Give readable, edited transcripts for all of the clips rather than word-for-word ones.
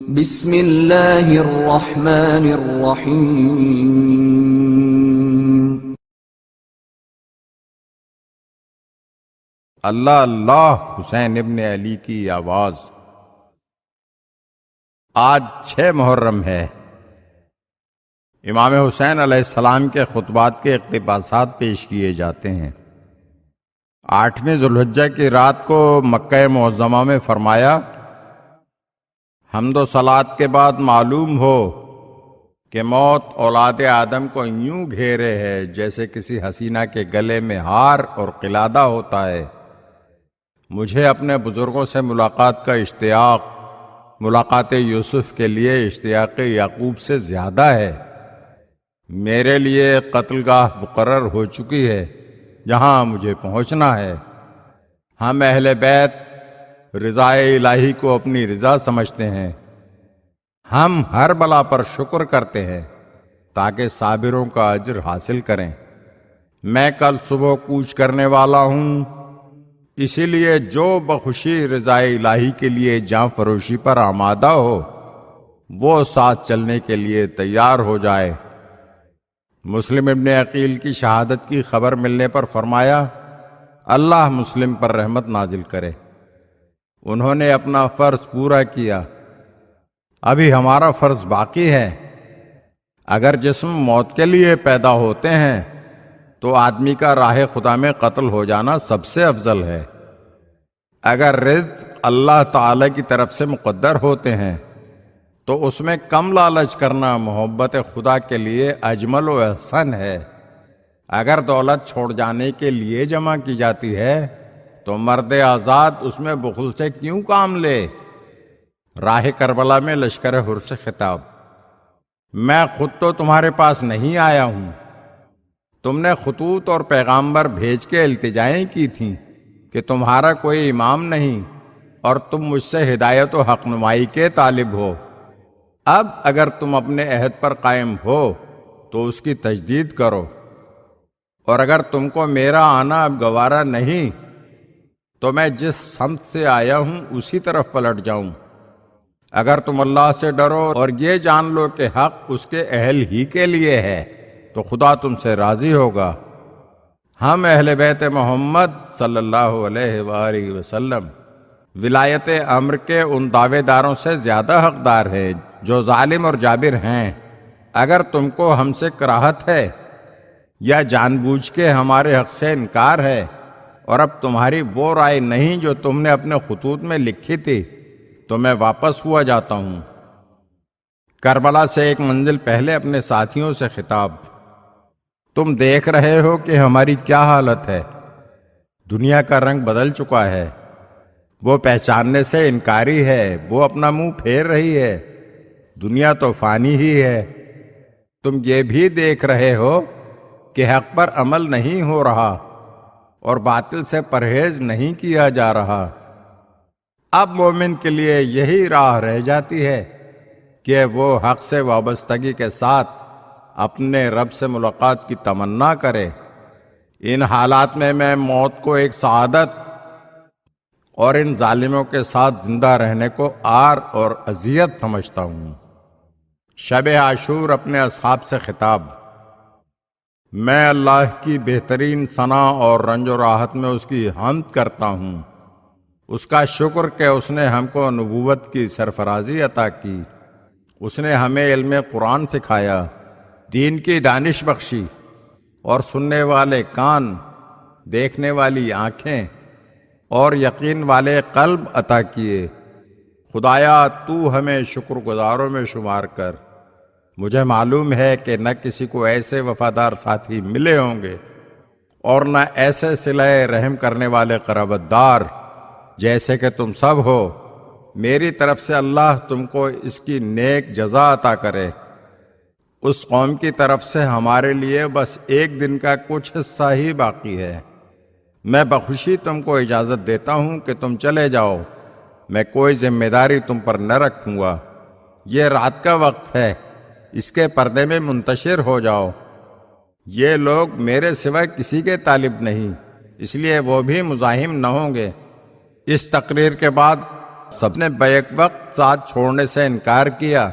بسم اللہ الرحمن الرحیم۔ اللہ اللہ حسین ابن علی کی آواز۔ آج 6 محرم ہے۔ امام حسین علیہ السلام کے خطبات کے اقتباسات پیش کیے جاتے ہیں۔ 8ویں ذوالحجہ کی رات کو مکہ معظمہ میں فرمایا، حمد و صلات کے بعد معلوم ہو کہ موت اولاد آدم کو یوں گھیرے ہے جیسے کسی حسینہ کے گلے میں ہار اور قلادہ ہوتا ہے۔ مجھے اپنے بزرگوں سے ملاقات کا اشتیاق ملاقات یوسف کے لیے اشتیاق یعقوب سے زیادہ ہے۔ میرے لیے قتل گاہ مقرر ہو چکی ہے جہاں مجھے پہنچنا ہے۔ ہم اہل بیت رضا الہی کو اپنی رضا سمجھتے ہیں۔ ہم ہر بلا پر شکر کرتے ہیں تاکہ صابروں کا اجر حاصل کریں۔ میں کل صبح کوچ کرنے والا ہوں، اسی لیے جو بخوشی رضا الہی کے لیے جاں فروشی پر آمادہ ہو وہ ساتھ چلنے کے لیے تیار ہو جائے۔ مسلم ابن عقیل کی شہادت کی خبر ملنے پر فرمایا، اللہ مسلم پر رحمت نازل کرے۔ انہوں نے اپنا فرض پورا کیا، ابھی ہمارا فرض باقی ہے۔ اگر جسم موت کے لیے پیدا ہوتے ہیں تو آدمی کا راہ خدا میں قتل ہو جانا سب سے افضل ہے۔ اگر رزق اللہ تعالی کی طرف سے مقدر ہوتے ہیں تو اس میں کم لالچ کرنا محبت خدا کے لیے اجمل و احسن ہے۔ اگر دولت چھوڑ جانے کے لیے جمع کی جاتی ہے تو مرد آزاد اس میں بخل سے کیوں کام لے؟ راہ کربلا میں لشکر حر سے خطاب، میں خود تو تمہارے پاس نہیں آیا ہوں، تم نے خطوط اور پیغامبر بھیج کے التجائیں کی تھیں کہ تمہارا کوئی امام نہیں اور تم مجھ سے ہدایت و حق نمائی کے طالب ہو۔ اب اگر تم اپنے عہد پر قائم ہو تو اس کی تجدید کرو، اور اگر تم کو میرا آنا اب گوارا نہیں تو میں جس سمت سے آیا ہوں اسی طرف پلٹ جاؤں۔ اگر تم اللہ سے ڈرو اور یہ جان لو کہ حق اس کے اہل ہی کے لیے ہے تو خدا تم سے راضی ہوگا۔ ہم اہل بیت محمد صلی اللہ علیہ وآلہ وسلم ولایت امر کے ان دعوے داروں سے زیادہ حقدار ہیں جو ظالم اور جابر ہیں۔ اگر تم کو ہم سے کراہت ہے یا جان بوجھ کے ہمارے حق سے انکار ہے اور اب تمہاری وہ رائے نہیں جو تم نے اپنے خطوط میں لکھی تھی تو میں واپس ہوا جاتا ہوں۔ کربلا سے ایک منزل پہلے اپنے ساتھیوں سے خطاب، تم دیکھ رہے ہو کہ ہماری کیا حالت ہے۔ دنیا کا رنگ بدل چکا ہے، وہ پہچاننے سے انکاری ہے، وہ اپنا منہ پھیر رہی ہے۔ دنیا تو فانی ہی ہے۔ تم یہ بھی دیکھ رہے ہو کہ حق پر عمل نہیں ہو رہا اور باطل سے پرہیز نہیں کیا جا رہا۔ اب مومن کے لیے یہی راہ رہ جاتی ہے کہ وہ حق سے وابستگی کے ساتھ اپنے رب سے ملاقات کی تمنا کرے۔ ان حالات میں موت کو ایک سعادت اور ان ظالموں کے ساتھ زندہ رہنے کو عار اور اذیت سمجھتا ہوں۔ شب عاشور اپنے اصحاب سے خطاب، میں اللہ کی بہترین ثنا اور رنج و راحت میں اس کی حمد کرتا ہوں۔ اس کا شکر کہ اس نے ہم کو نبوت کی سرفرازی عطا کی، اس نے ہمیں علم قرآن سکھایا، دین کی دانش بخشی اور سننے والے کان، دیکھنے والی آنکھیں اور یقین والے قلب عطا کیے۔ خدایا تو ہمیں شکر گزاروں میں شمار کر۔ مجھے معلوم ہے کہ نہ کسی کو ایسے وفادار ساتھی ملے ہوں گے اور نہ ایسے صلہ رحم کرنے والے قرابت دار جیسے کہ تم سب ہو۔ میری طرف سے اللہ تم کو اس کی نیک جزا عطا کرے۔ اس قوم کی طرف سے ہمارے لیے بس ایک دن کا کچھ حصہ ہی باقی ہے۔ میں بخوشی تم کو اجازت دیتا ہوں کہ تم چلے جاؤ، میں کوئی ذمہ داری تم پر نہ رکھوں گا۔ یہ رات کا وقت ہے، اس کے پردے میں منتشر ہو جاؤ۔ یہ لوگ میرے سوا کسی کے طالب نہیں، اس لیے وہ بھی مزاحم نہ ہوں گے۔ اس تقریر کے بعد سب نے بیک وقت ساتھ چھوڑنے سے انکار کیا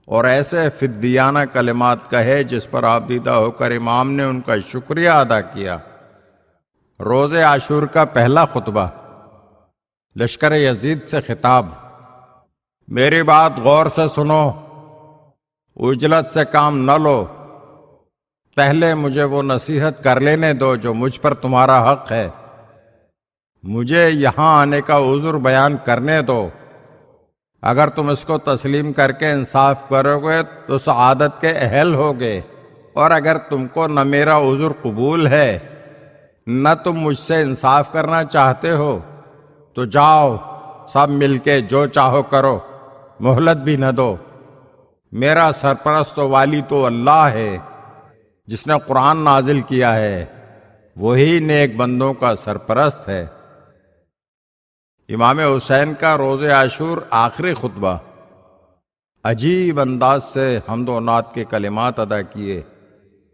اور ایسے فدیانہ کلمات کہے جس پر آپ دیدہ ہو کر امام نے ان کا شکریہ ادا کیا۔ روز عاشور کا پہلا خطبہ، لشکر یزید سے خطاب۔ میری بات غور سے سنو، عجلت سے کام نہ لو، پہلے مجھے وہ نصیحت کر لینے دو جو مجھ پر تمہارا حق ہے۔ مجھے یہاں آنے کا عذر بیان کرنے دو، اگر تم اس کو تسلیم کر کے انصاف کرو گے تو سعادت کے اہل ہوگے، اور اگر تم کو نہ میرا عذر قبول ہے نہ تم مجھ سے انصاف کرنا چاہتے ہو تو جاؤ سب مل کے جو چاہو کرو، مہلت بھی نہ دو۔ میرا سرپرست و والی تو اللہ ہے جس نے قرآن نازل کیا ہے، وہی نیک بندوں کا سرپرست ہے۔ امام حسین کا روز عاشور آخری خطبہ، عجیب انداز سے حمد و نعت کے کلمات ادا کیے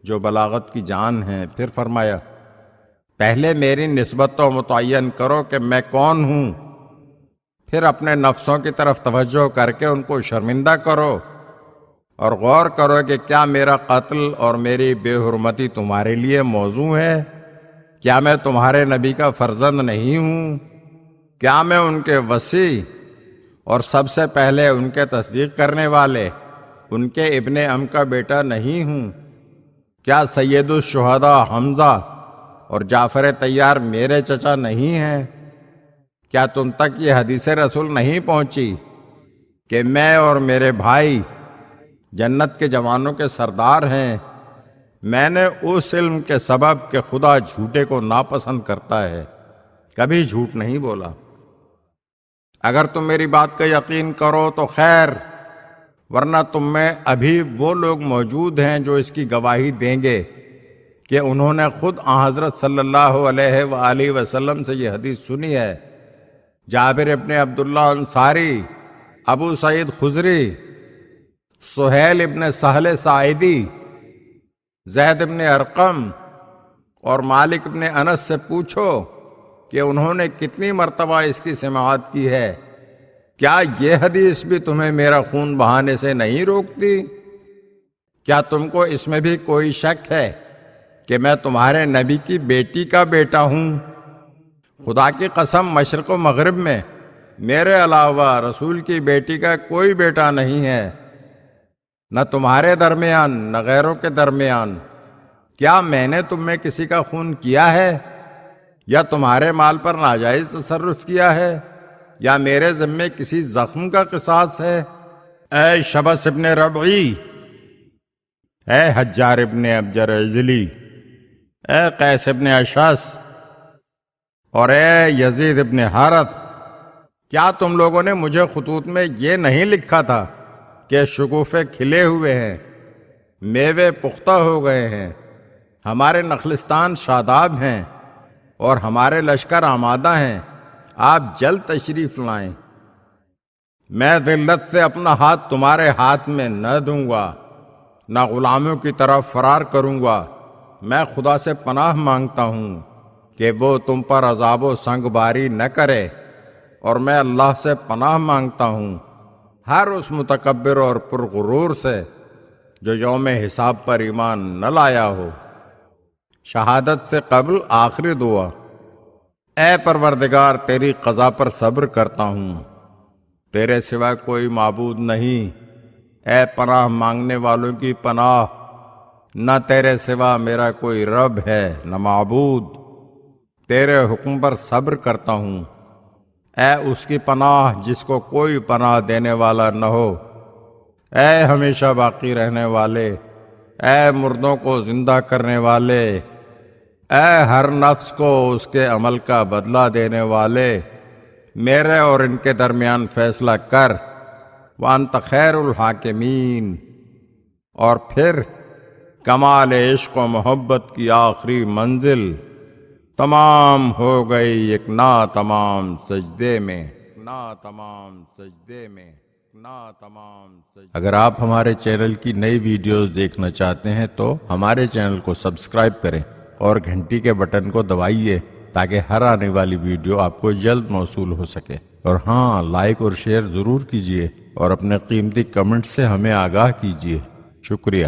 جو بلاغت کی جان ہیں۔ پھر فرمایا، پہلے میری نسبت تو متعین کرو کہ میں کون ہوں، پھر اپنے نفسوں کی طرف توجہ کر کے ان کو شرمندہ کرو اور غور کرو کہ کیا میرا قتل اور میری بے حرمتی تمہارے لیے موضوع ہے؟ کیا میں تمہارے نبی کا فرزند نہیں ہوں؟ کیا میں ان کے وصی اور سب سے پہلے ان کے تصدیق کرنے والے ان کے ابن ام کا بیٹا نہیں ہوں؟ کیا سید الشہداء حمزہ اور جعفر طیار میرے چچا نہیں ہیں؟ کیا تم تک یہ حدیث رسول نہیں پہنچی کہ میں اور میرے بھائی جنت کے جوانوں کے سردار ہیں؟ میں نے اس علم کے سبب کہ خدا جھوٹے کو ناپسند کرتا ہے کبھی جھوٹ نہیں بولا۔ اگر تم میری بات کا یقین کرو تو خیر، ورنہ تم میں ابھی وہ لوگ موجود ہیں جو اس کی گواہی دیں گے کہ انہوں نے خود حضرت صلی اللہ علیہ وآلہ وسلم سے یہ حدیث سنی ہے۔ جابر ابن عبداللہ انصاری، ابو سعید خضری، سہیل ابن سہل ساعدی، زید ابن ارقم اور مالک ابن انس سے پوچھو کہ انہوں نے کتنی مرتبہ اس کی سماعت کی ہے، کیا یہ حدیث بھی تمہیں میرا خون بہانے سے نہیں روکتی؟ کیا تم کو اس میں بھی کوئی شک ہے کہ میں تمہارے نبی کی بیٹی کا بیٹا ہوں؟ خدا کی قسم، مشرق و مغرب میں میرے علاوہ رسول کی بیٹی کا کوئی بیٹا نہیں ہے، نہ تمہارے درمیان نہ غیروں کے درمیان۔ کیا میں نے تم میں کسی کا خون کیا ہے یا تمہارے مال پر ناجائز تصرف کیا ہے یا میرے ذمے کسی زخم کا قصاص ہے؟ اے شبس ابن ربعی، اے حجار ابن ابجر عجلی، اے قیس ابن اشعث اور اے یزید ابن حارث، کیا تم لوگوں نے مجھے خطوط میں یہ نہیں لکھا تھا کہ شگوفے کھلے ہوئے ہیں، میوے پختہ ہو گئے ہیں، ہمارے نخلستان شاداب ہیں اور ہمارے لشکر آمادہ ہیں، آپ جلد تشریف لائیں۔ میں ذلت سے اپنا ہاتھ تمہارے ہاتھ میں نہ دوں گا، نہ غلاموں کی طرف فرار کروں گا۔ میں خدا سے پناہ مانگتا ہوں کہ وہ تم پر عذاب و سنگ باری نہ کرے، اور میں اللہ سے پناہ مانگتا ہوں ہر اس متکبر اور پرغرور سے جو یوم حساب پر ایمان نہ لایا ہو۔ شہادت سے قبل آخری دعا، اے پروردگار، تیری قضا پر صبر کرتا ہوں، تیرے سوا کوئی معبود نہیں، اے پناہ مانگنے والوں کی پناہ، نہ تیرے سوا میرا کوئی رب ہے نہ معبود، تیرے حکم پر صبر کرتا ہوں، اے اس کی پناہ جس کو کوئی پناہ دینے والا نہ ہو، اے ہمیشہ باقی رہنے والے، اے مردوں کو زندہ کرنے والے، اے ہر نفس کو اس کے عمل کا بدلہ دینے والے، میرے اور ان کے درمیان فیصلہ کر، وانت خیر الحاکمین۔ اور پھر کمال عشق و محبت کی آخری منزل تمام ہو گئی ایک نا تمام سجدے میں، نا تمام سجدے میں، نا تمام سجدے۔ اگر آپ ہمارے چینل کی نئی ویڈیوز دیکھنا چاہتے ہیں تو ہمارے چینل کو سبسکرائب کریں اور گھنٹی کے بٹن کو دبائیے تاکہ ہر آنے والی ویڈیو آپ کو جلد موصول ہو سکے۔ اور ہاں، لائک اور شیئر ضرور کیجیے اور اپنے قیمتی کمنٹ سے ہمیں آگاہ کیجیے۔ شکریہ۔